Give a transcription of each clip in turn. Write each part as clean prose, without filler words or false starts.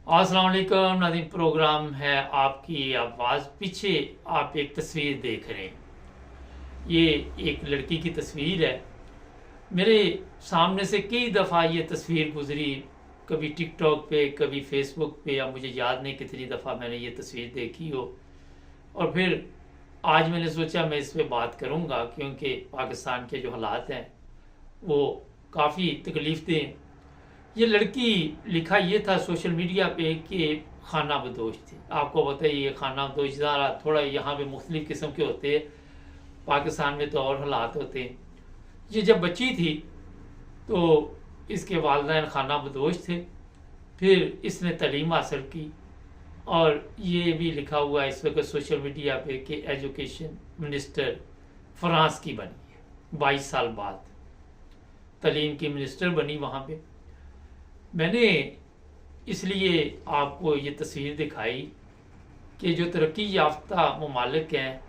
अस्सलाम वालेकुम नाज़रीन, प्रोग्राम है आपकी आवाज़। पीछे आप एक तस्वीर देख रहे हैं, ये एक लड़की की तस्वीर है। मेरे सामने से कई दफ़ा ये तस्वीर गुजरी, कभी टिकटॉक पे, कभी फेसबुक पे, या मुझे याद नहीं कितनी दफ़ा मैंने ये तस्वीर देखी हो। और फिर आज मैंने सोचा मैं इस पर बात करूँगा, क्योंकि पाकिस्तान के जो हालात हैं वो काफ़ी तकलीफ दें हैं। ये लड़की, लिखा ये था सोशल मीडिया पे कि खाना बदोश थी। आपको पता ही है खाना बदोश ज़रा थोड़ा यहाँ पे मुख्तलिफ़ किस्म के होते हैं, पाकिस्तान में तो और हालात होते हैं। ये जब बच्ची थी तो इसके वालिदैन खाना बदोश थे, फिर इसने तालीम हासिल की, और ये भी लिखा हुआ है इस वक्त सोशल मीडिया पे कि एजुकेशन मिनिस्टर फ्रांस की बनी है। 22 साल बाद तालीम की मिनिस्टर बनी वहाँ पे। मैंने इसलिए आपको ये तस्वीर दिखाई कि जो तरक्की याफ्ता ममालिक हैं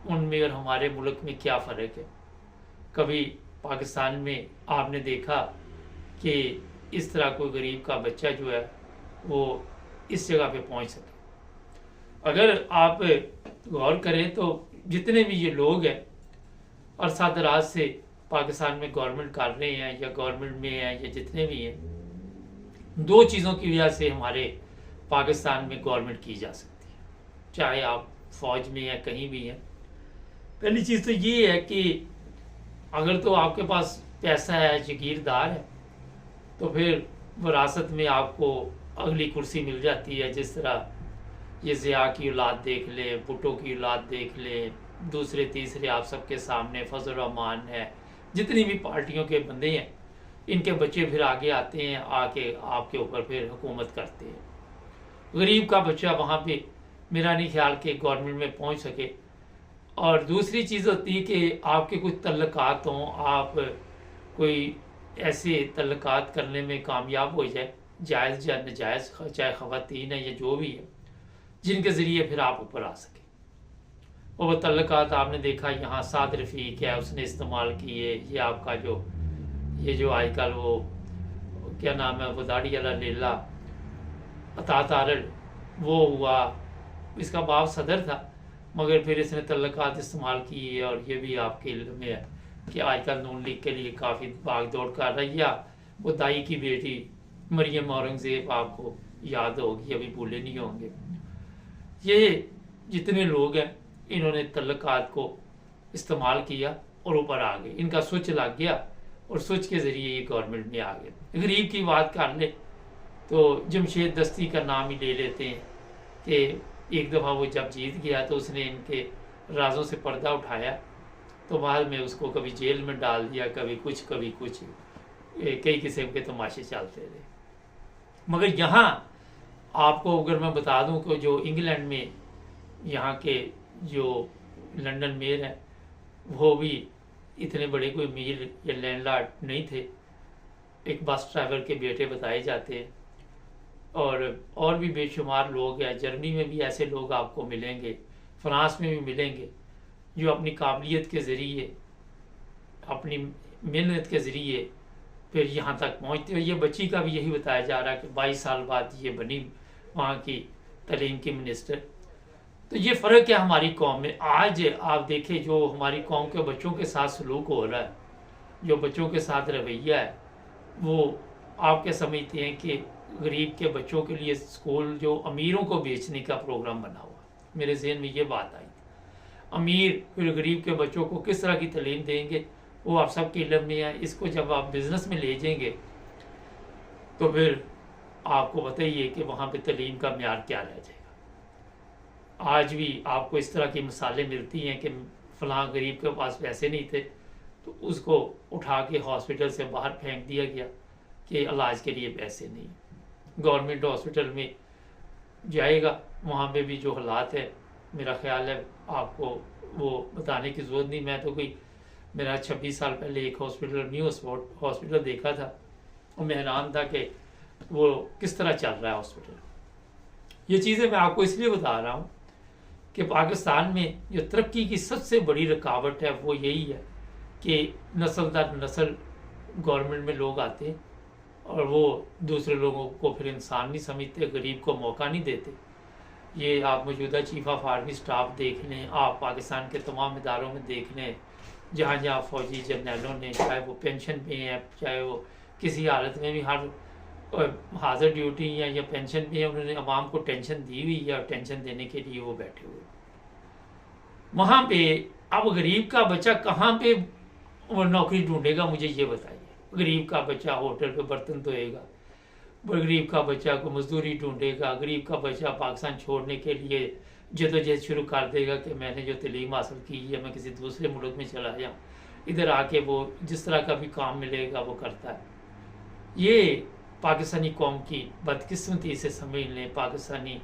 उनमें और हमारे मुल्क में क्या फ़र्क है। कभी पाकिस्तान में आपने देखा कि इस तरह कोई गरीब का बच्चा जो है वो इस जगह पे पहुंच सके। अगर आप गौर करें तो जितने भी ये लोग हैं और सादराज से पाकिस्तान में गवर्नमेंट कर रहे हैं या गवर्नमेंट में हैं या जितने भी हैं, दो चीज़ों की वजह से हमारे पाकिस्तान में गवर्नमेंट की जा सकती है, चाहे आप फौज में या कहीं भी हैं। पहली चीज़ तो ये है कि अगर तो आपके पास पैसा है, जागीरदार है, तो फिर विरासत में आपको अगली कुर्सी मिल जाती है। जिस तरह ये ज़िया की औलाद देख ले, भुट्टो की औलाद देख ले, दूसरे तीसरे आप सबके सामने फजल रहमान है, जितनी भी पार्टियों के बंदे हैं इनके बच्चे फिर आगे आते हैं, आके आपके ऊपर फिर हुकूमत करते हैं। गरीब का बच्चा वहाँ पे मेरा नहीं ख्याल कि गवर्नमेंट में पहुँच सके। और दूसरी चीज़ होती है कि आपके कुछ तल्लुकात हों, आप कोई ऐसे तल्लुकात करने में कामयाब हो जाए, जायज़ या नाजायज़, चाहे ख़वातीन है या जो भी है, जिनके ज़रिए फिर आप ऊपर आ सकें। और वह तल्लुकात आपने देखा यहाँ साद रफ़ीक है, उसने इस्तेमाल किए। ये आपका ये जो आजकल वो क्या नाम है, वो दाढ़ी वाला लेला अतातारल, वो हुआ, इसका बाप सदर था मगर फिर इसने तल्लुकात इस्तेमाल किए। और ये भी आपके इल्म में है कि आजकल नून लीग के लिए काफ़ी भाग दौड़ कर रही है। वो दाई की बेटी मरियम औरंगज़ेब आपको याद होगी, अभी भूले नहीं होंगे। ये जितने लोग हैं इन्होंने तल्लुकात को इस्तेमाल किया और ऊपर आ गए, इनका स्विच लग गया और स्विच के ज़रिए ये गवर्नमेंट में आ गए। गरीब की बात कर ले तो जमशेद दस्ती का नाम ही ले लेते हैं कि एक दफ़ा वो जब जीत गया तो उसने इनके राजों से पर्दा उठाया, तो बाद में उसको कभी जेल में डाल दिया, कभी कुछ, कई किस्म के तमाशे चलते रहे। मगर यहाँ आपको अगर मैं बता दूं कि जो इंग्लैंड में यहाँ के जो लंदन मेयर हैं वो भी इतने बड़े कोई अमीर या लैंडलॉर्ड नहीं थे, एक बस ड्राइवर के बेटे बताए जाते हैं। और भी बेशुमार लोग हैं। जर्मनी में भी ऐसे लोग आपको मिलेंगे, फ्रांस में भी मिलेंगे, जो अपनी काबिलियत के ज़रिए, अपनी मेहनत के ज़रिए फिर यहाँ तक पहुँचते हैं। ये बच्ची का भी यही बताया जा रहा है कि 22 साल बाद ये बनी वहाँ की तालीम की मिनिस्टर। तो ये फ़र्क है हमारी कौम में। आज आप देखें जो हमारी कौम के बच्चों के साथ सलूक हो रहा है, जो बच्चों के साथ रवैया है, वो आप क्या समझते हैं कि गरीब के बच्चों के लिए स्कूल जो अमीरों को बेचने का प्रोग्राम बना हुआ। मेरे जहन में ये बात आई, अमीर फिर गरीब के बच्चों को किस तरह की तालीम देंगे वो आप सबके इल्म में है। इसको जब आप बिज़नेस में ले जाएंगे तो फिर आपको बताइए कि वहाँ पे तालीम का म्यार क्या रह जाएगा। आज भी आपको इस तरह की मिसालें मिलती हैं कि फ़लाँ गरीब के पास पैसे नहीं थे तो उसको उठा के हॉस्पिटल से बाहर फेंक दिया गया कि इलाज के लिए पैसे नहीं। गवर्नमेंट हॉस्पिटल में जाएगा, वहाँ पे भी जो हालात है, मेरा ख्याल है आपको वो बताने की ज़रूरत नहीं। मैं तो मेरा 26 साल पहले एक हॉस्पिटल, न्यू हॉस्पिटल देखा था और मैं हैरान था कि वो किस तरह चल रहा है हॉस्पिटल। ये चीज़ें मैं आपको इसलिए बता रहा हूँ कि पाकिस्तान में जो तरक्की की सबसे बड़ी रुकावट है वो यही है कि नस्ल दर नस्ल गवर्नमेंट में लोग आते हैं और वो दूसरे लोगों को फिर इंसान नहीं समझते, गरीब को मौका नहीं देते। ये आप मौजूदा चीफ ऑफ आर्मी स्टाफ देख लें, आप पाकिस्तान के तमाम इदारों में देख लें, जहाँ जहाँ फौजी जर्नलों ने, चाहे वो पेंशन पे हैं, चाहे वो किसी हालत में भी हर हाजिर ड्यूटी या पेंशन पे है, उन्होंने अवाम को टेंशन दी हुई है और टेंशन देने के लिए वो बैठे हुए। वहाँ पे अब गरीब का बच्चा कहाँ पे वो नौकरी ढूंढेगा, मुझे ये बताइए। गरीब का बच्चा होटल पे बर्तन धोएगा, गरीब का बच्चा को मजदूरी ढूंढेगा, गरीब का बच्चा पाकिस्तान छोड़ने के लिए जदोजहद शुरू कर देगा कि मैंने जो तलीम हासिल की है मैं किसी दूसरे मुल्क में चला जाऊँ, इधर आके वो जिस तरह का भी काम मिलेगा वो करता है। ये पाकिस्तानी कौम की बदकिस्मती से समझ लें, पाकिस्तानी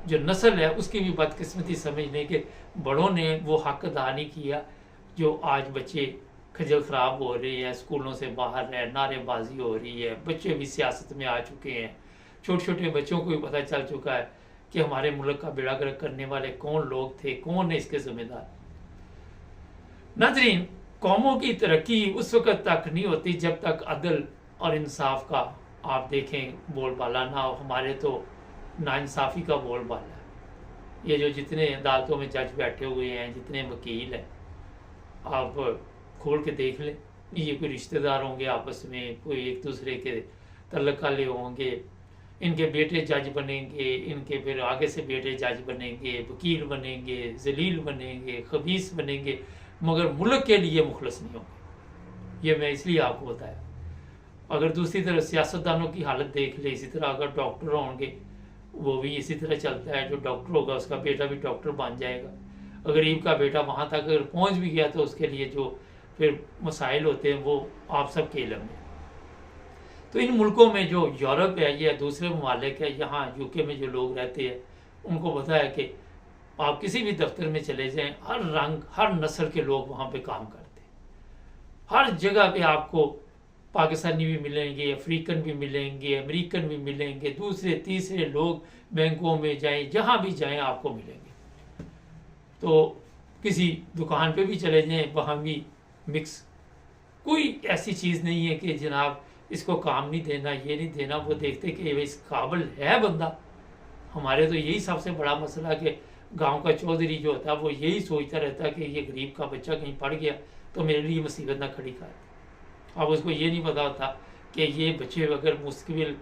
जो नस्ल है उसकी भी बदकिस्मती समझ लें कि बड़ों ने वो हक अदा नहीं किया। जो आज बच्चे खजल ख़राब हो रहे हैं, स्कूलों से बाहर है, नारेबाजी हो रही है, बच्चे भी सियासत में आ चुके हैं, छोटे छोटे बच्चों को भी पता चल चुका है कि हमारे मुल्क का बेड़ा गर्क करने वाले कौन लोग थे, कौन है इसके जिम्मेदार। नाज़रीन, कौमों की तरक्की उस वक़्त तक नहीं होती जब तक अदल और इंसाफ का आप देखें बोलबाला ना हो। हमारे तो नाइंसाफ़ी का बोलबाला है। ये जो जितने अदालतों में जज बैठे हुए हैं, जितने वकील हैं, आप खोल के देख लें, ये कोई रिश्तेदार होंगे आपस में, कोई एक दूसरे के तल्लक वाले होंगे, इनके बेटे जज बनेंगे, इनके फिर आगे से बेटे जज बनेंगे, वकील बनेंगे, जलील बनेंगे, खबीस बनेंगे, मगर मुल्क के लिए मुखलस नहीं होंगे। ये मैं इसलिए आपको बताया। अगर दूसरी तरफ सियासतदानों की हालत देख ले, इसी तरह अगर डॉक्टर होंगे वो भी इसी तरह चलता है, जो डॉक्टर होगा उसका बेटा भी डॉक्टर बन जाएगा। गरीब का बेटा वहाँ तक अगर पहुँच भी गया तो उसके लिए जो फिर मसाइल होते हैं वो आप सब के इल्म में। तो इन मुल्कों में जो यूरोप है या दूसरे ममालिक है, यहाँ यूके में जो लोग रहते हैं, उनको पता है कि आप किसी भी दफ्तर में चले जाएं, हर रंग हर नस्ल के लोग वहाँ पे काम करते हैं। हर जगह पे आपको पाकिस्तानी भी मिलेंगे, अफ्रीकन भी मिलेंगे, अमेरिकन भी मिलेंगे, दूसरे तीसरे लोग बैंकों में जाएं, जहाँ भी जाएं आपको मिलेंगे। तो किसी दुकान पे भी चले जाएं, वहाँ भी मिक्स। कोई ऐसी चीज़ नहीं है कि जनाब इसको काम नहीं देना, ये नहीं देना। वो देखते कि इस काबिल है बंदा। हमारे तो यही सबसे बड़ा मसला कि गांव का चौधरी जो होता है वो यही सोचता रहता है कि ये गरीब का बच्चा कहीं पढ़ गया तो मेरे लिए मुसीबत ना खड़ी कर। अब उसको ये नहीं पता होता कि ये बच्चे अगर मुस्तकबिल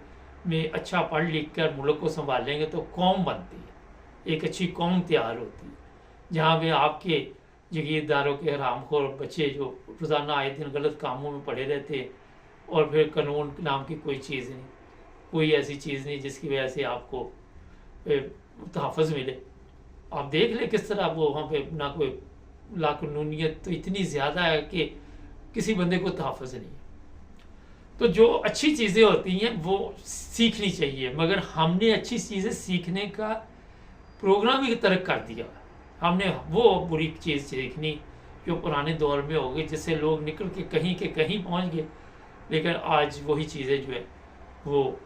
में अच्छा पढ़ लिख कर मुल्क को संभालेंगे तो कौम बनती है, एक अच्छी कौम तैयार होती है, जहाँ पे आपके जगीरदारों के हरामखोर बच्चे जो रोज़ाना आए दिन गलत कामों में पड़े रहते हैं और फिर कानून नाम की कोई चीज़ नहीं, कोई ऐसी चीज़ नहीं जिसकी वजह से आपको तहफ़्फ़ुज़ मिले। आप देख लें किस तरह वो वहाँ पे ना कोई लाकानूनियत तो इतनी ज़्यादा है कि किसी बंदे को तहफ़्फ़ुज़ नहीं है। तो जो अच्छी चीज़ें होती हैं वो सीखनी चाहिए, मगर हमने अच्छी चीज़ें सीखने का प्रोग्राम ही तर्क कर दिया। हमने वो बुरी चीज़ सीखनी जो पुराने दौर में हो गई, जिससे लोग निकल के कहीं पहुंच गए। लेकिन आज वही चीज़ें जो है वो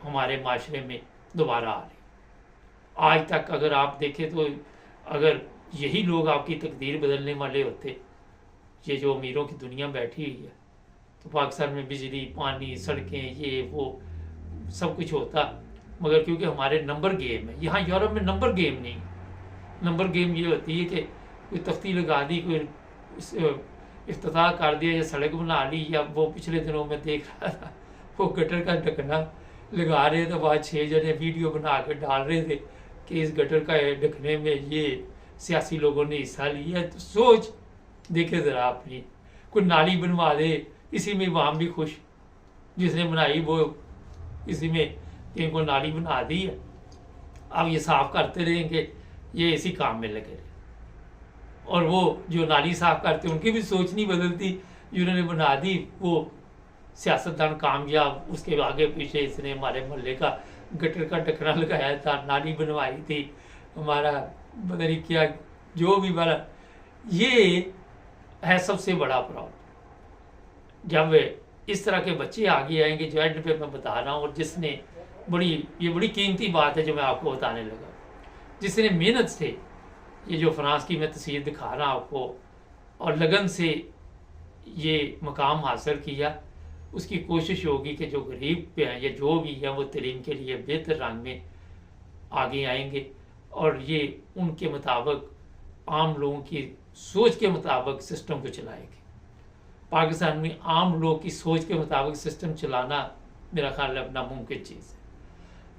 हमारे माशरे में दोबारा आ रही। आज तक अगर आप देखें तो अगर यही लोग आपकी तकदीर बदलने वाले होते, ये जो अमीरों की दुनिया बैठी हुई है, तो पाकिस्तान में बिजली, पानी, सड़कें, ये वो सब कुछ होता। मगर क्योंकि हमारे नंबर गेम है, यहाँ यूरोप में नंबर गेम नहीं। नंबर गेम ये होती है कि कोई तख्ती लगा दी, कोई इफ्तिताह कर दिया या सड़क बना ली, या वो पिछले दिनों में देख रहा था वो गटर का ढकना लगा रहे थे, वहाँ 6 जने वीडियो बना कर डाल रहे थे कि इस गटर का ढकने में ये सियासी लोगों ने हिस्सा लिया है। तो सोच देखे ज़रा अपनी, कोई नाली बनवा दे, इसी में वहाँ भी खुश, जिसने बनाई वो इसी में इनको नाली बना दी है, अब ये साफ करते रहेंगे, ये इसी काम में लगे रहे। और वो जो नाली साफ करते उनकी भी सोच नहीं बदलती, जिन्होंने बना दी वो सियासतदान कामयाब, उसके आगे पीछे इसने हमारे मोहल्ले का गटर का ढकना लगाया था, नाली बनवाई थी, हमारा पता नहीं क्या जो भी बना। ये है सबसे बड़ा प्रॉब्लम। जब इस तरह के बच्चे आगे आएंगे, जो एंड पे मैं बता रहा हूँ, और जिसने ये बड़ी कीमती बात है जो मैं आपको बताने लगा, जिसने मेहनत से ये जो फ्रांस की मैं तस्वीर दिखा रहा हूँ आपको, और लगन से ये मकाम हासिल किया, उसकी कोशिश होगी कि जो गरीब पे हैं या जो भी हैं वो तलीम के लिए बेहतर रंग में आगे आएंगे और ये उनके मुताबिक आम लोगों की सोच के मुताबिक सिस्टम को चलाएंगे। पाकिस्तान में आम लोग की सोच के मुताबिक सिस्टम चलाना मेरा ख्याल है नामुमकिन चीज़ है।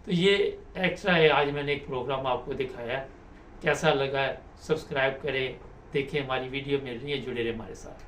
तो ये एक्स्ट्रा है, आज मैंने एक प्रोग्राम आपको दिखाया। कैसा लगा, सब्सक्राइब करें, देखें, हमारी वीडियो मिल रही है, जुड़े रहे हमारे साथ।